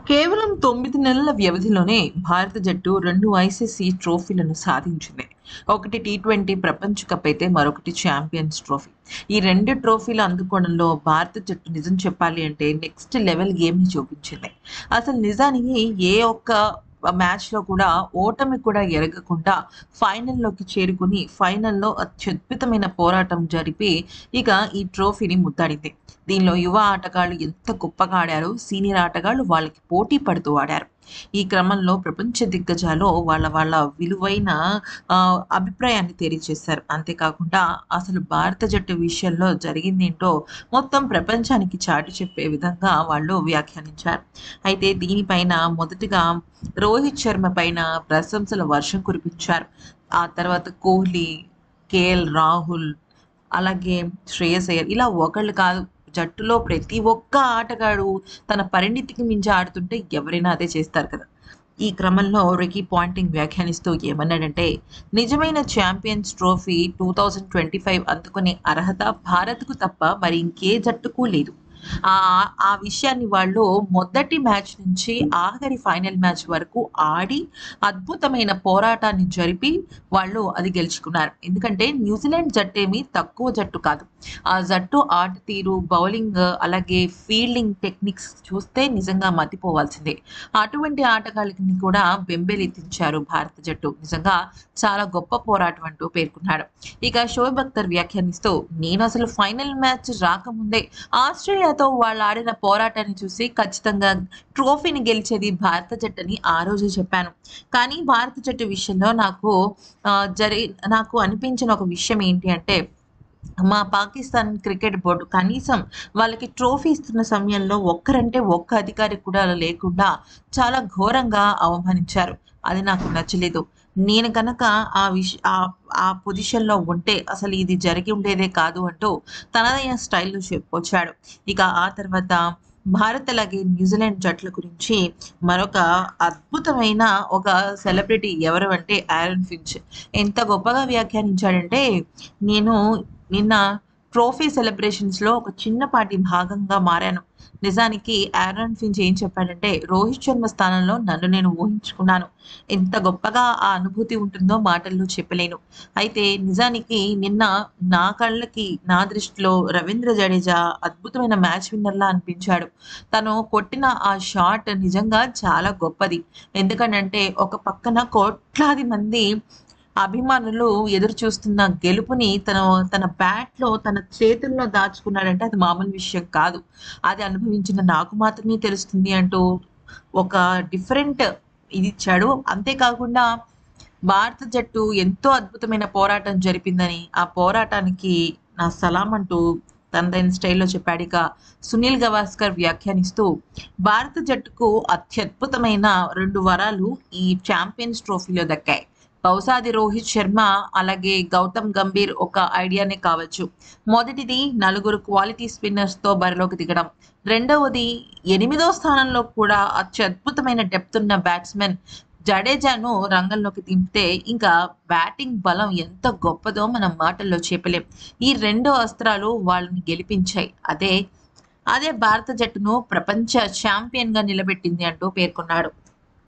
కేవలం 9 నెలల వ్యవధిలోనే భారత జట్టు 2 ఐసీసీ ట్రోఫీలను సాధించింది. ఒకటి టీ20 ప్రపంచ కప్ అయితే మరొకటి ఛాంపియన్స్ ట్రోఫీ. ఈ 2 ట్రోఫీలు అందుకోవడంలో భారత జట్టు నిజం చెప్పాలి అంటే నెక్స్ట్ లెవెల్ గేమ్‌ని చూపించింది. అసలు నిజానికి ఏ ఒక్క మ్యాచ్‌లో కూడా ఓటమి కూడా ఎరగకుండా ఫైనల్‌లోకి చేరుకొని ఫైనల్‌లో అత్యద్భుతమైన పోరాటం జరిపి ఇక ఈ ట్రోఫీని ముద్దాడింది. దీనిలో యువ ఆటగాళ్ళు ఎంత గొప్పగా ఆడారో, సీనియర్ ఆటగాళ్ళు వాళ్ళకి పోటీ పడుతూ ఆడారు. ఈ క్రమంలో ప్రపంచ దిగ్గజాలు వాళ్ళ విలువైన అభిప్రాయాన్ని తెలియజేశారు. అంతేకాకుండా అసలు భారత జట్టు విషయంలో జరిగిందేంటో మొత్తం ప్రపంచానికి చాటి చెప్పే విధంగా వాళ్ళు వ్యాఖ్యానించారు. అయితే దీనిపైన మొదటగా రోహిత్ శర్మ పైన ప్రశంసల వర్షం కురిపించారు. ఆ తర్వాత కోహ్లీ, కేఎల్ రాహుల్, అలాగే శ్రేయస్ అయ్యర్ ఇలా ఒకళ్ళు కాదు, జట్టులో ప్రతి ఒక్క ఆటగాడు తన పరిణితికి మించి ఆడుతుంటే ఎవరైనా అదే చేస్తారు కదా! ఈ క్రమంలో రికీ పాంటింగ్ వ్యాఖ్యానిస్తూ ఏమన్నాడంటే, నిజమైన ఛాంపియన్స్ ట్రోఫీ 2025 అందుకునే అర్హత భారత్‌కు తప్ప మరి ఇంకే జట్టుకు లేదు. ఆ విషయాన్ని వాళ్ళు మొదటి మ్యాచ్ నుంచి ఆఖరి ఫైనల్ మ్యాచ్ వరకు ఆడి అద్భుతమైన పోరాటాన్ని జరిపి వాళ్ళు అది గెలుచుకున్నారు. ఎందుకంటే న్యూజిలాండ్ జట్టేమి తక్కువ జట్టు కాదు. ఆ జట్టు ఆట తీరు, బౌలింగ్ అలాగే ఫీల్డింగ్ టెక్నిక్స్ చూస్తే నిజంగా మతిపోవాల్సిందే. అటువంటి ఆటగాళ్ళని కూడా బెంబేలెత్తించారు భారత జట్టు. నిజంగా చాలా గొప్ప పోరాటం అంటూ పేర్కొన్నాడు. ఇక షోయబ్ అఖ్తర్ వ్యాఖ్యానిస్తూ, నేను అసలు ఫైనల్ మ్యాచ్ రాకముందే ఆస్ట్రేలియాతో వాళ్ళు ఆడిన పోరాటాన్ని చూసి ఖచ్చితంగా ట్రోఫీని గెలిచేది భారత జట్టని ఆ రోజే చెప్పాను. కానీ భారత జట్టు విషయంలో నాకు అనిపించిన ఒక విషయం ఏంటి అంటే, మా పాకిస్తాన్ క్రికెట్ బోర్డు కనీసం వాళ్ళకి ట్రోఫీ ఇస్తున్న సమయంలో ఒక్కరంటే ఒక్క అధికారి కూడా లేకుండా చాలా ఘోరంగా అవమానించారు. అది నాకు నచ్చలేదు. నేను గనక ఆ పొజిషన్‌లో ఉంటే అసలు ఇది జరిగి ఉండేదే కాదు అంటూ తనదైన స్టైల్‌లో చెప్పుకొచ్చాడు. ఇక ఆ తర్వాత భారత్ అలాగే న్యూజిలాండ్ జట్ల గురించి మరొక అద్భుతమైన ఒక సెలబ్రిటీ ఎవరు అంటే ఆరన్ ఫించ్. ఎంత గొప్పగా వ్యాఖ్యానించాడంటే, నేను నిన్న ట్రోఫీ సెలబ్రేషన్స్‌లో ఒక చిన్నపాటి భాగంగా మారాను. నిజానికి ఆరన్ ఫించ్ ఏం చెప్పాడంటే, రోహిత్ శర్మ స్థానంలో నన్ను నేను ఊహించుకున్నాను. ఎంత గొప్పగా ఆ అనుభూతి ఉంటుందో మాటల్లో చెప్పలేను. అయితే నిజానికి నిన్న నా కళ్ళకి, నా దృష్టిలో రవీంద్ర జడేజా అద్భుతమైన మ్యాచ్ విన్నర్‌లా అనిపించాడు. తను కొట్టిన ఆ షాట్ నిజంగా చాలా గొప్పది. ఎందుకనంటే ఒక పక్కన కోట్లాది మంది అభిమానులు ఎదురు చూస్తున్న గెలుపుని తన బ్యాట్‌లో, తన చేతుల్లో దాచుకున్నాడంటే అది మామూలు విషయం కాదు. అది అనుభవించిన నాకు మాత్రమే తెలుస్తుంది అంటూ ఒక డిఫరెంట్ ఇదిచ్చాడు. అంతేకాకుండా భారత జట్టు ఎంతో అద్భుతమైన పోరాటం జరిపిందని, ఆ పోరాటానికి నా సలాం అంటూ తనదైన స్టైల్‌లో చెప్పాడు. ఇక సునీల్ గవాస్కర్ వ్యాఖ్యానిస్తూ, భారత జట్టుకు అత్యద్భుతమైన 2 వరాలు ఈ ఛాంపియన్స్ ట్రోఫీలో దక్కాయి. బహుశా అది రోహిత్ శర్మ అలాగే గౌతమ్ గంభీర్ ఒక ఐడియానే కావచ్చు. మొదటిది నలుగురు క్వాలిటీ స్పిన్నర్స్‌తో బరిలోకి దిగడం. రెండవది 8దో స్థానంలో కూడా అత్యద్భుతమైన డెప్త్ ఉన్న బ్యాట్స్‌మన్ జడేజాను రంగంలోకి దింపితే ఇంకా బ్యాటింగ్ బలం ఎంత గొప్పదో మనం మాటల్లో చెప్పలేం. ఈ 2 అస్త్రాలు వాళ్ళని గెలిపించాయి. అదే భారత జట్టును ప్రపంచ ఛాంపియన్‌గా నిలబెట్టింది అంటూ పేర్కొన్నాడు.